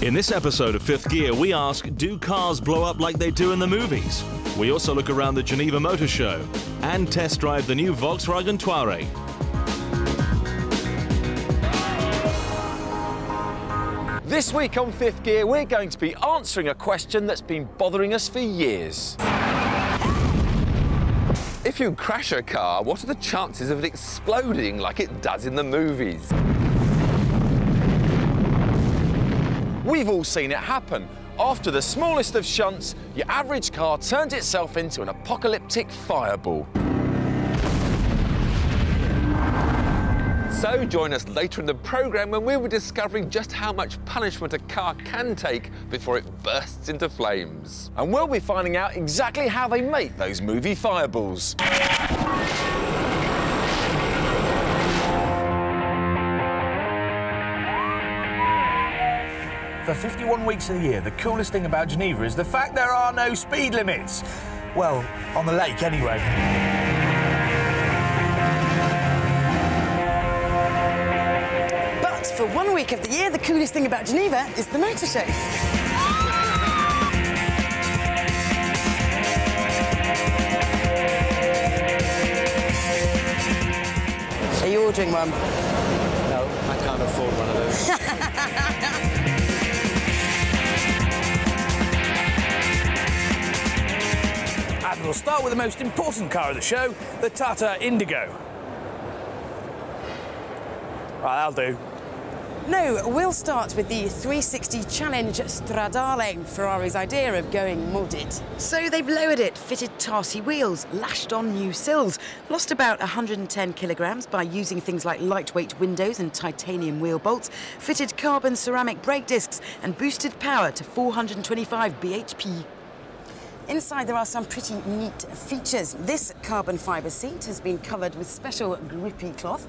In this episode of Fifth Gear, we ask, do cars blow up like they do in the movies? We also look around the Geneva Motorshow and test drive the new Volkswagen Tuareg. This week on Fifth Gear, we're going to be answering a question that's been bothering us for years. If you crash a car, what are the chances of it exploding like it does in the movies? We've all seen it happen. After the smallest of shunts, your average car turns itself into an apocalyptic fireball. So join us later in the programme when we'll be discovering just how much punishment a car can take before it bursts into flames. And we'll be finding out exactly how they make those movie fireballs. For 51 weeks of the year, the coolest thing about Geneva is the fact there are no speed limits. Well, on the lake anyway. But for 1 week of the year, the coolest thing about Geneva is the motor show. Are you ordering one? No, I can't afford one of those. And we'll start with the most important car of the show, the Tata Indigo. Right, that'll do. No, we'll start with the 360 Challenge Stradale, Ferrari's idea of going modded. So they've lowered it, fitted tarty wheels, lashed on new sills, lost about 110 kilograms by using things like lightweight windows and titanium wheel bolts, fitted carbon ceramic brake discs and boosted power to 425 bhp. Inside there are some pretty neat features. This carbon fibre seat has been covered with special grippy cloth.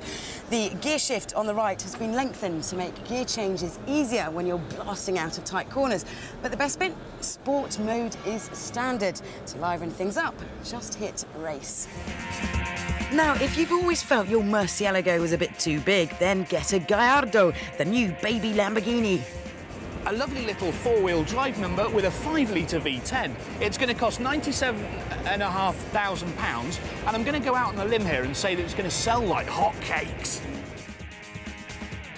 The gear shift on the right has been lengthened to make gear changes easier when you're blasting out of tight corners. But the best bit, sport mode is standard. To liven things up, just hit race. Now, if you've always felt your Murcielago was a bit too big, then get a Gallardo, the new baby Lamborghini. A lovely little four-wheel drive number with a 5-litre V10. It's going to cost £97,500, and I'm going to go out on a limb here and say that it's going to sell like hotcakes.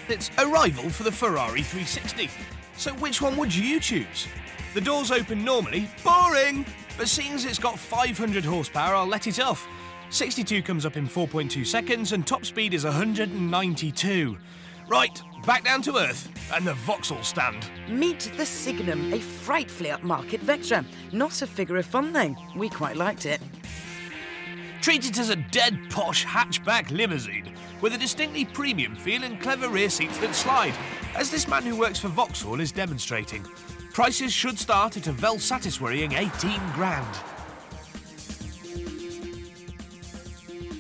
It's a rival for the Ferrari 360. So which one would you choose? The doors open normally, boring, but seeing as it's got 500 horsepower, I'll let it off. 62 comes up in 4.2 seconds and top speed is 192. Right, back down to earth and the Vauxhall stand. Meet the Signum, a frightfully upmarket Vectra. Not a figure of fun, though. We quite liked it. Treat it as a dead posh hatchback limousine with a distinctly premium feel and clever rear seats that slide, as this man who works for Vauxhall is demonstrating. Prices should start at a well-satisfying 18 grand.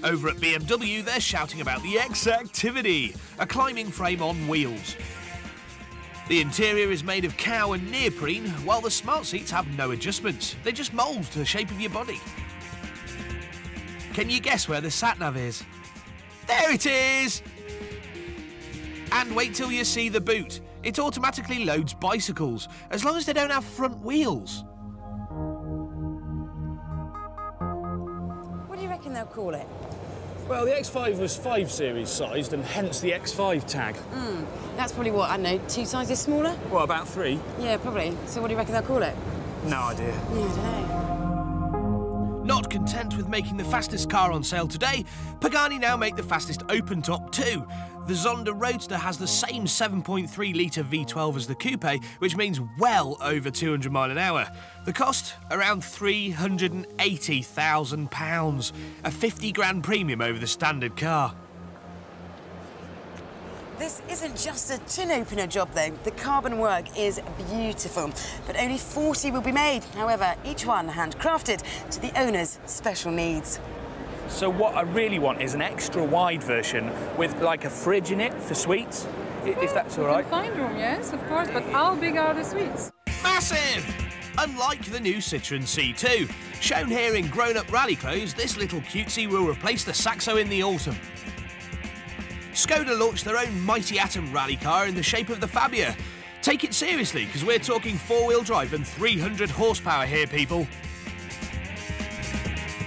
Over at BMW, they're shouting about the X-Activity, a climbing frame on wheels. The interior is made of cow and neoprene, while the smart seats have no adjustments. They just mould to the shape of your body. Can you guess where the sat-nav is? There it is! And wait till you see the boot. It automatically loads bicycles, as long as they don't have front wheels. What do you reckon they'll call it? Well, the X5 was 5 Series sized, and hence the X5 tag. That's probably what, I don't know, 2 sizes smaller? What, about 3? Yeah, probably. So what do you reckon they'll call it? No idea. Yeah, I don't know. Not content with making the fastest car on sale today, Pagani now make the fastest open-top too. The Zonda Roadster has the same 7.3-litre V12 as the coupe, which means well over 200 miles an hour. The cost, around £380,000, a 50 grand premium over the standard car. This isn't just a tin opener job, though. The carbon work is beautiful, but only 40 will be made. However, each one handcrafted to the owner's special needs. So what I really want is an extra wide version with like a fridge in it for sweets, if that's all right. Fine room, yes, of course, but how big are the sweets? Massive! Unlike the new Citroën C2. Shown here in grown-up rally clothes, this little cutesy will replace the Saxo in the autumn. Skoda launched their own mighty atom rally car in the shape of the Fabia. Take it seriously, because we're talking four-wheel drive and 300 horsepower here, people.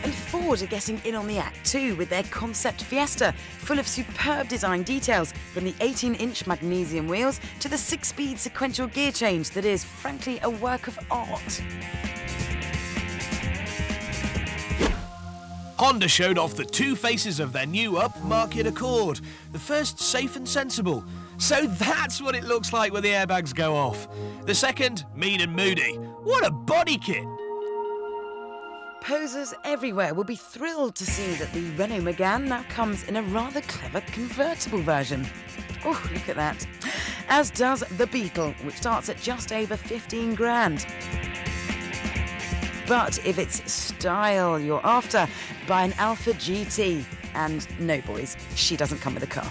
And Ford are getting in on the act too with their concept Fiesta, full of superb design details, from the 18-inch magnesium wheels to the 6-speed sequential gear change that is, frankly, a work of art. Honda showed off the two faces of their new upmarket Accord. The first safe and sensible. So that's what it looks like when the airbags go off. The second, mean and moody. What a body kit! Posers everywhere will be thrilled to see that the Renault Megane now comes in a rather clever convertible version. Oh, look at that. As does the Beetle, which starts at just over 15 grand. But if it's style you're after, buy an Alfa GT. And no, boys, she doesn't come with a car.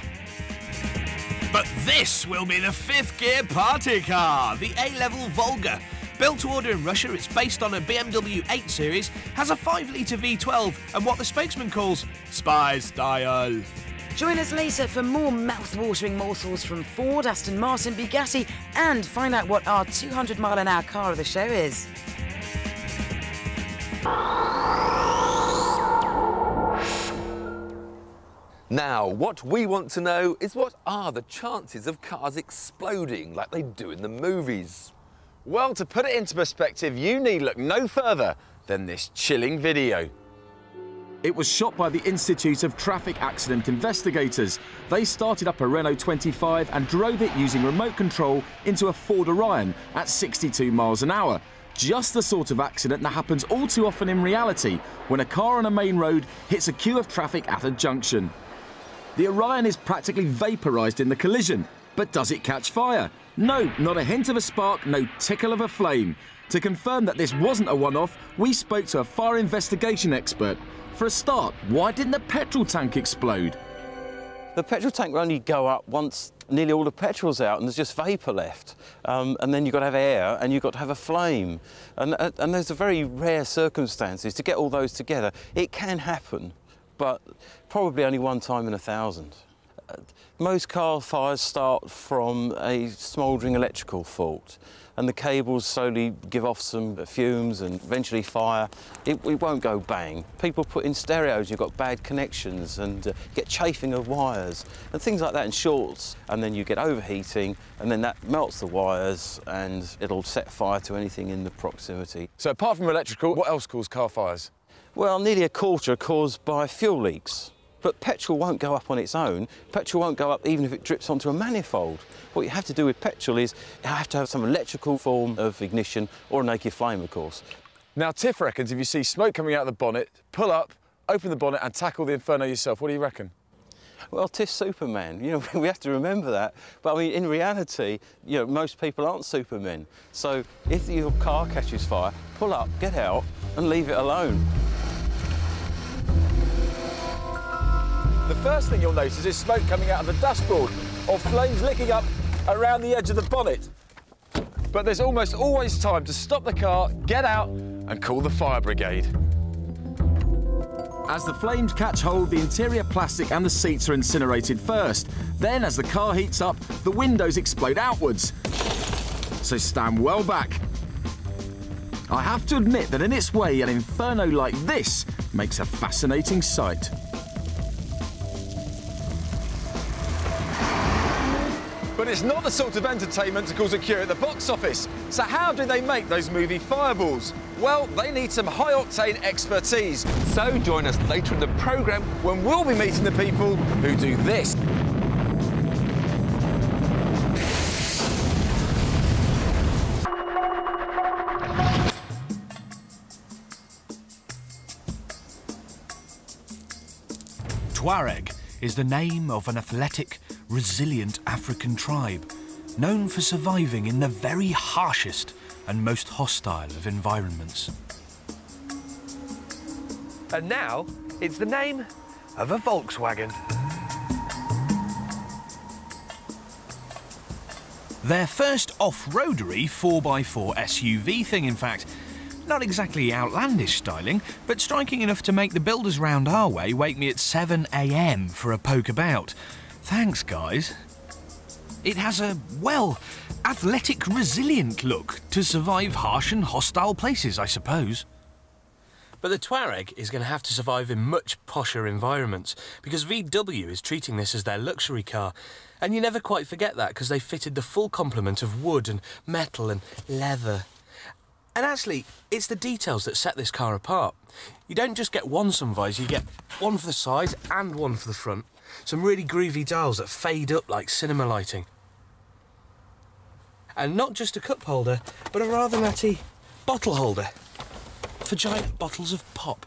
But this will be the 5th gear party car, the A-Level Volga. Built to order in Russia, it's based on a BMW 8 Series, has a 5-litre V12 and what the spokesman calls spy style. Join us later for more mouth-watering morsels from Ford, Aston Martin, Bugatti, and find out what our 200-mile-an-hour car of the show is. Now, what we want to know is what are the chances of cars exploding like they do in the movies? Well, to put it into perspective, you need look no further than this chilling video. It was shot by the Institute of Traffic Accident Investigators. They started up a Renault 25 and drove it using remote control into a Ford Orion at 62 miles an hour. Just the sort of accident that happens all too often in reality when a car on a main road hits a queue of traffic at a junction. The Orion is practically vaporised in the collision, but does it catch fire? No, not a hint of a spark, no tickle of a flame. To confirm that this wasn't a one-off, we spoke to a fire investigation expert. For a start, why didn't the petrol tank explode? The petrol tank will only go up once nearly all the petrol's out and there's just vapour left. And then you've got to have air and you've got to have a flame. And there's a very rare circumstances to get all those together. It can happen, but probably only one time in 1,000. Most car fires start from a smouldering electrical fault, and the cables slowly give off some fumes and eventually fire. It won't go bang. People put in stereos, you've got bad connections, and you get chafing of wires and things like that, and shorts, and then you get overheating, and then that melts the wires and it'll set fire to anything in the proximity. So apart from electrical, what else causes car fires? Well, nearly a quarter are caused by fuel leaks. But petrol won't go up on its own. Petrol won't go up even if it drips onto a manifold. What you have to do with petrol is you have to have some electrical form of ignition or a naked flame, of course. Now, Tiff reckons if you see smoke coming out of the bonnet, pull up, open the bonnet and tackle the inferno yourself. What do you reckon? Well, Tiff's Superman. You know, we have to remember that. But, I mean, in reality, you know, most people aren't supermen. So if your car catches fire, pull up, get out and leave it alone. The first thing you'll notice is smoke coming out of the dashboard or flames licking up around the edge of the bonnet. But there's almost always time to stop the car, get out and call the fire brigade. As the flames catch hold, the interior plastic and the seats are incinerated first. Then, as the car heats up, the windows explode outwards. So stand well back. I have to admit that in its way, an inferno like this makes a fascinating sight. But it's not the sort of entertainment to cause a queue at the box office. So how do they make those movie fireballs? Well, they need some high-octane expertise. So join us later in the programme when we'll be meeting the people who do this. Tuareg is the name of an athletic, resilient African tribe, known for surviving in the very harshest and most hostile of environments. And now, it's the name of a Volkswagen. Their first off-roadery 4x4 SUV thing, in fact. Not exactly outlandish styling, but striking enough to make the builders round our way wake me at 7 AM for a poke about. Thanks, guys. It has a, well, athletic, resilient look to survive harsh and hostile places, I suppose. But the Tuareg is going to have to survive in much posher environments because VW is treating this as their luxury car. And you never quite forget that because they fitted the full complement of wood and metal and leather. And actually, it's the details that set this car apart. You don't just get one sunvisor, you get one for the side and one for the front. Some really groovy dials that fade up like cinema lighting. And not just a cup holder, but a rather nutty bottle holder for giant bottles of pop.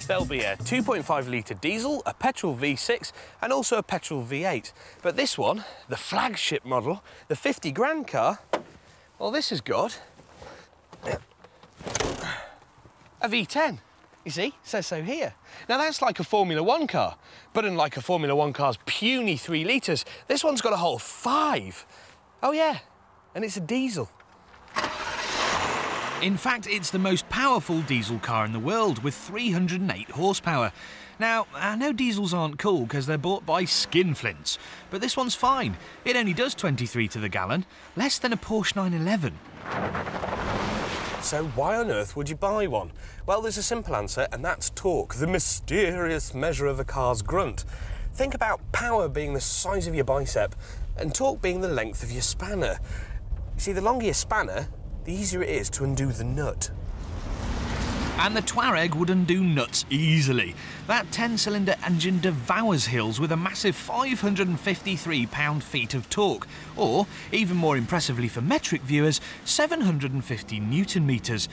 There'll be a 2.5 litre diesel, a petrol V6 and also a petrol V8. But this one, the flagship model, the 50 grand car, well, this has got a V10. You see, it says so here. Now that's like a Formula 1 car, but unlike a Formula 1 car's puny 3 litres, this one's got a whole 5. Oh yeah, and it's a diesel. In fact, it's the most powerful diesel car in the world with 308 horsepower. Now, I know diesels aren't cool because they're bought by skinflints, but this one's fine. It only does 23 to the gallon, less than a Porsche 911. So why on earth would you buy one? Well, there's a simple answer, and that's torque, the mysterious measure of a car's grunt. Think about power being the size of your bicep and torque being the length of your spanner. See, the longer your spanner, the easier it is to undo the nut. And the Tuareg would undo nuts easily. That 10-cylinder engine devours hills with a massive 553 pound-feet of torque, or, even more impressively for metric viewers, 750 newton-meters.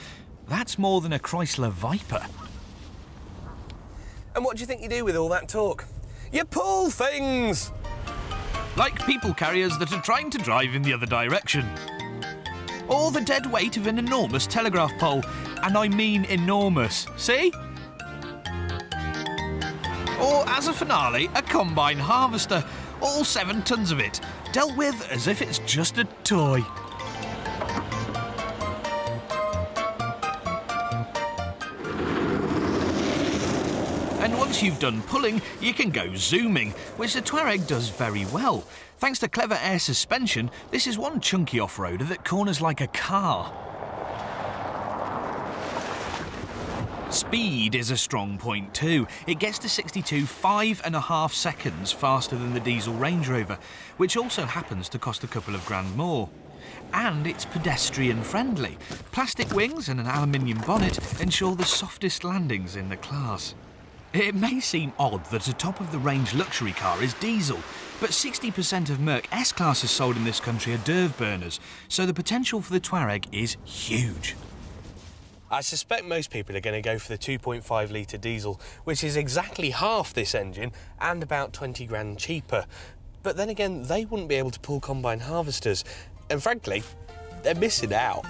That's more than a Chrysler Viper. And what do you think you do with all that torque? You pull things! Like people carriers that are trying to drive in the other direction. Or the dead weight of an enormous telegraph pole. And I mean enormous. See? Or, as a finale, a combine harvester. All 7 tons of it. Dealt with as if it's just a toy. And once you've done pulling, you can go zooming, which the Tuareg does very well. Thanks to clever air suspension, this is one chunky off-roader that corners like a car. Speed is a strong point too. It gets to 62 5.5 seconds faster than the diesel Range Rover, which also happens to cost a couple of grand more. And it's pedestrian friendly. Plastic wings and an aluminium bonnet ensure the softest landings in the class. It may seem odd that a top-of-the-range luxury car is diesel, but 60% of Merc S-classes sold in this country are DERV burners, so the potential for the Tuareg is huge. I suspect most people are going to go for the 2.5 litre diesel, which is exactly half this engine and about 20 grand cheaper. But then again, they wouldn't be able to pull combine harvesters, and frankly, they're missing out.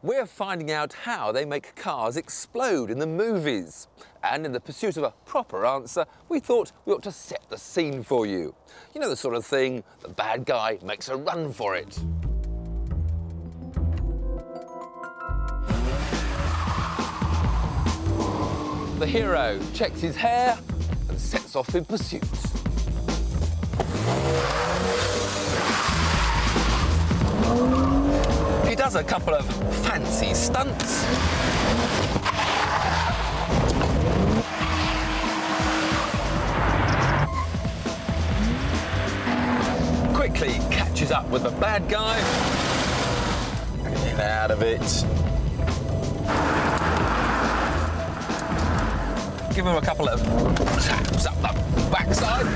We're finding out how they make cars explode in the movies. And in the pursuit of a proper answer, we thought we ought to set the scene for you. You know, the sort of thing, the bad guy makes a run for it. The hero checks his hair and sets off in pursuit. He does a couple of fancy stunts. Quickly catches up with the bad guy. Get out of it. Give him a couple of taps up the backside.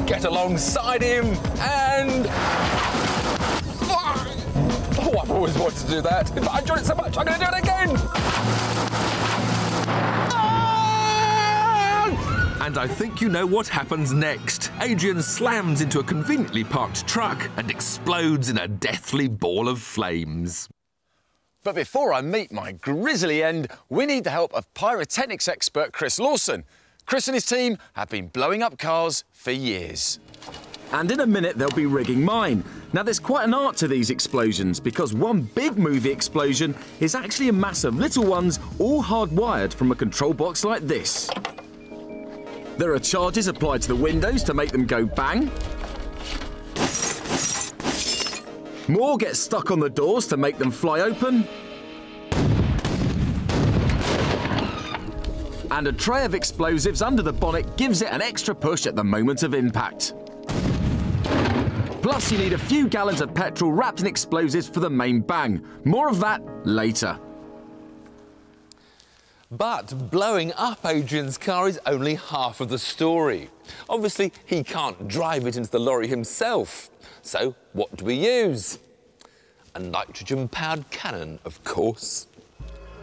Get alongside him and... Oh, I've always wanted to do that. In fact, I enjoyed it so much, I'm going to do it again! And I think you know what happens next. Adrian slams into a conveniently parked truck and explodes in a deathly ball of flames. But before I meet my grisly end, we need the help of pyrotechnics expert Chris Lawson. Chris and his team have been blowing up cars for years. And in a minute, they'll be rigging mine. Now, there's quite an art to these explosions, because one big movie explosion is actually a mass of little ones, all hardwired from a control box like this. There are charges applied to the windows to make them go bang. More get stuck on the doors to make them fly open. And a tray of explosives under the bonnet gives it an extra push at the moment of impact. Plus, you need a few gallons of petrol wrapped in explosives for the main bang. More of that later. But blowing up Adrian's car is only half of the story. Obviously, he can't drive it into the lorry himself. So, what do we use? A nitrogen-powered cannon, of course.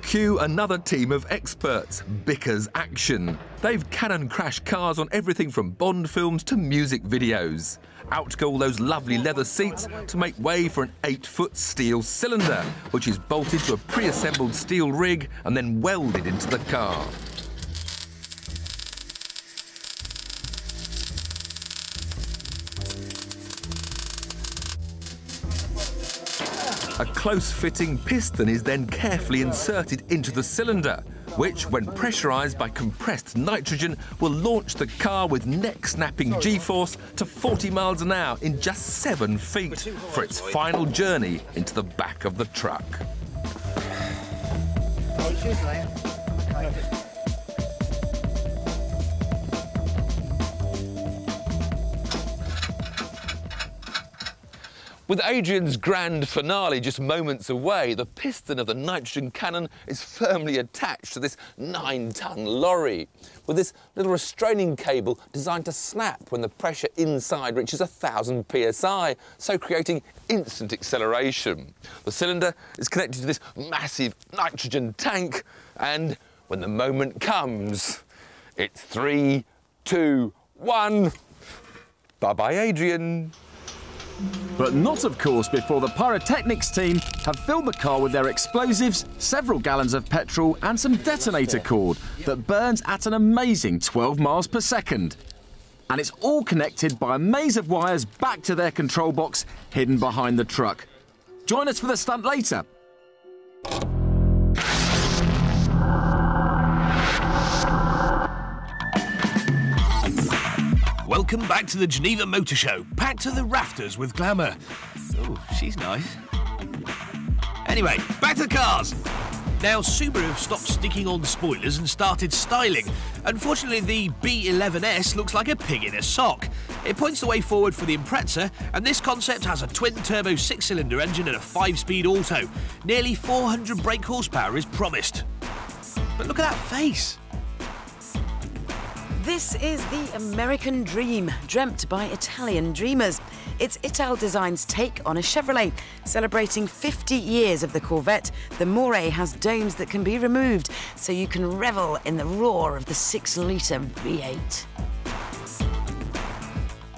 Cue another team of experts, Bickers Action. They've cannon crashed cars on everything from Bond films to music videos. Out go all those lovely leather seats to make way for an 8-foot steel cylinder, which is bolted to a pre-assembled steel rig and then welded into the car. A close-fitting piston is then carefully inserted into the cylinder, which, when pressurised by compressed nitrogen, will launch the car with neck-snapping G-force to 40 miles an hour in just 7 feet for its final journey into the back of the truck. With Adrian's grand finale just moments away, the piston of the nitrogen cannon is firmly attached to this 9-ton lorry, with this little restraining cable designed to snap when the pressure inside reaches 1,000 psi, so creating instant acceleration. The cylinder is connected to this massive nitrogen tank, and when the moment comes, it's 3, 2, 1. Bye-bye, Adrian. But not, of course, before the pyrotechnics team have filled the car with their explosives, several gallons of petrol and some detonator cord that burns at an amazing 12 miles per second. And it's all connected by a maze of wires back to their control box hidden behind the truck. Join us for the stunt later. Welcome back to the Geneva Motorshow, packed to the rafters with glamour. Oh, she's nice. Anyway, back to the cars. Now, Subaru have stopped sticking on spoilers and started styling. Unfortunately, the B11S looks like a pig in a sock. It points the way forward for the Impreza, and this concept has a twin-turbo 6-cylinder engine and a 5-speed auto. Nearly 400 brake horsepower is promised. But look at that face. This is the American dream, dreamt by Italian dreamers. It's Ital Design's take on a Chevrolet. Celebrating 50 years of the Corvette, the Moray has domes that can be removed, so you can revel in the roar of the 6-litre V8.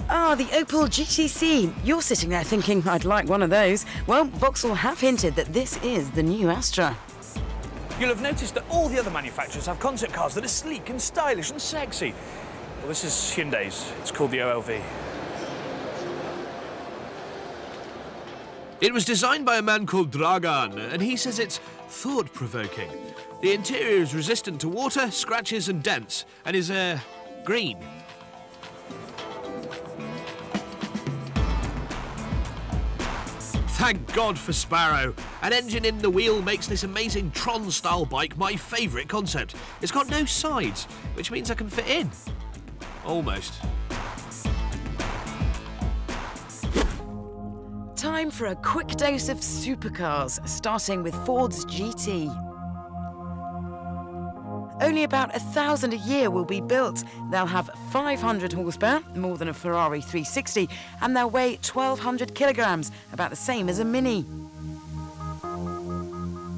Ah, the Opel GTC. You're sitting there thinking, I'd like one of those. Well, Vauxhall have hinted that this is the new Astra. You'll have noticed that all the other manufacturers have concept cars that are sleek and stylish and sexy. Well, this is Hyundai's. It's called the OLV. It was designed by a man called Dragan, and he says it's thought-provoking. The interior is resistant to water, scratches and dents, and is, green. Thank God for Sparrow. An engine in the wheel makes this amazing Tron-style bike my favourite concept. It's got no sides, which means I can fit in. Almost. Time for a quick dose of supercars, starting with Ford's GT. Only about 1,000 a year will be built. They'll have 500 horsepower, more than a Ferrari 360, and they'll weigh 1,200 kilograms, about the same as a Mini.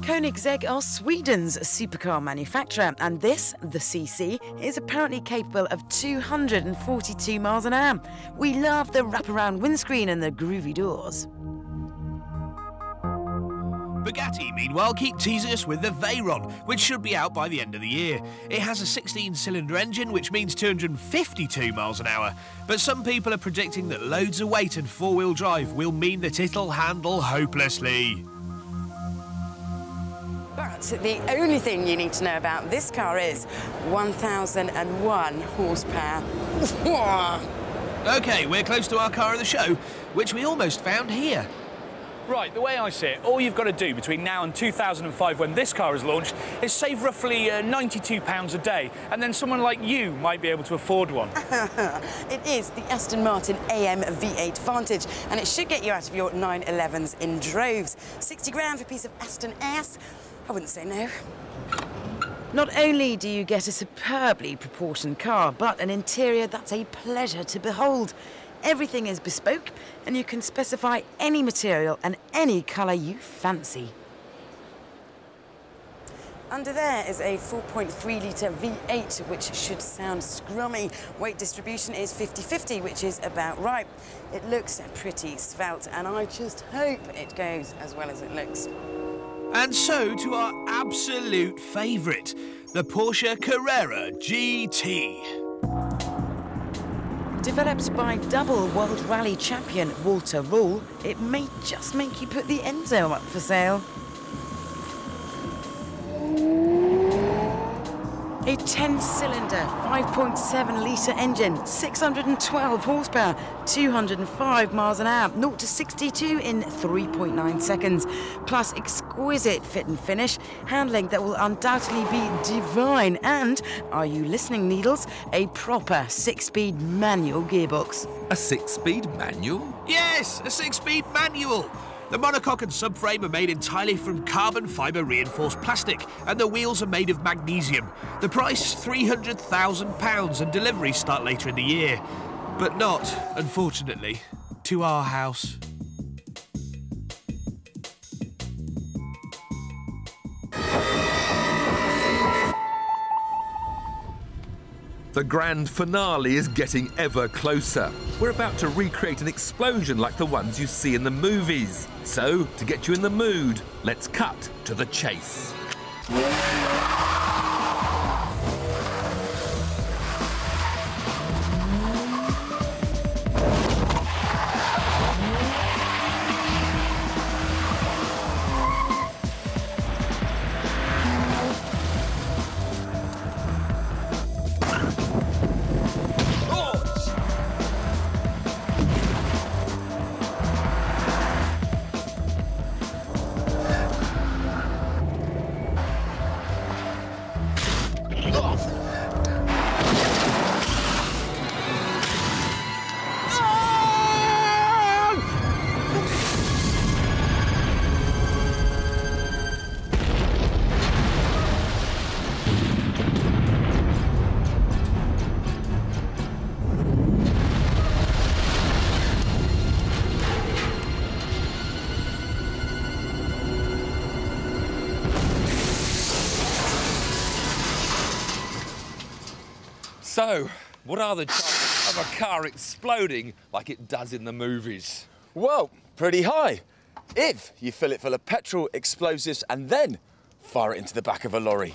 Koenigsegg are Sweden's supercar manufacturer, and this, the CC, is apparently capable of 242 miles an hour. We love the wraparound windscreen and the groovy doors. Bugatti, meanwhile, keep teasing us with the Veyron, which should be out by the end of the year. It has a 16-cylinder engine, which means 252 miles an hour. But some people are predicting that loads of weight and four-wheel drive will mean that it'll handle hopelessly. But the only thing you need to know about this car is 1,001 horsepower. OK, we're close to our car of the show, which we almost found here. Right, the way I see it, all you've got to do between now and 2005, when this car is launched, is save roughly £92 a day, and then someone like you might be able to afford one. It is the Aston Martin AM V8 Vantage, and it should get you out of your 911s in droves. 60 grand for a piece of Aston ass? I wouldn't say no. Not only do you get a superbly proportioned car, but an interior that's a pleasure to behold. Everything is bespoke, and you can specify any material and any colour you fancy. Under there is a 4.3-litre V8, which should sound scrummy. Weight distribution is 50-50, which is about right. It looks pretty svelte, and I just hope it goes as well as it looks. And so to our absolute favourite, the Porsche Carrera GT. Developed by double World Rally champion Walter Rule, it may just make you put the Enzo up for sale. A 10-cylinder, 5.7-litre engine, 612 horsepower, 205 miles an hour, 0 to 62 in 3.9 seconds, plus exquisite fit and finish, handling that will undoubtedly be divine, and, are you listening, Needles, a proper 6-speed manual gearbox. A 6-speed manual? Yes, a 6-speed manual. The monocoque and subframe are made entirely from carbon fibre reinforced plastic, and the wheels are made of magnesium. The price, £300,000, and deliveries start later in the year. But not, unfortunately, to our house. The grand finale is getting ever closer. We're about to recreate an explosion like the ones you see in the movies. So, to get you in the mood, let's cut to the chase. So, what are the chances of a car exploding like it does in the movies? Well, pretty high. If you fill it full of petrol, explosives, and then fire it into the back of a lorry.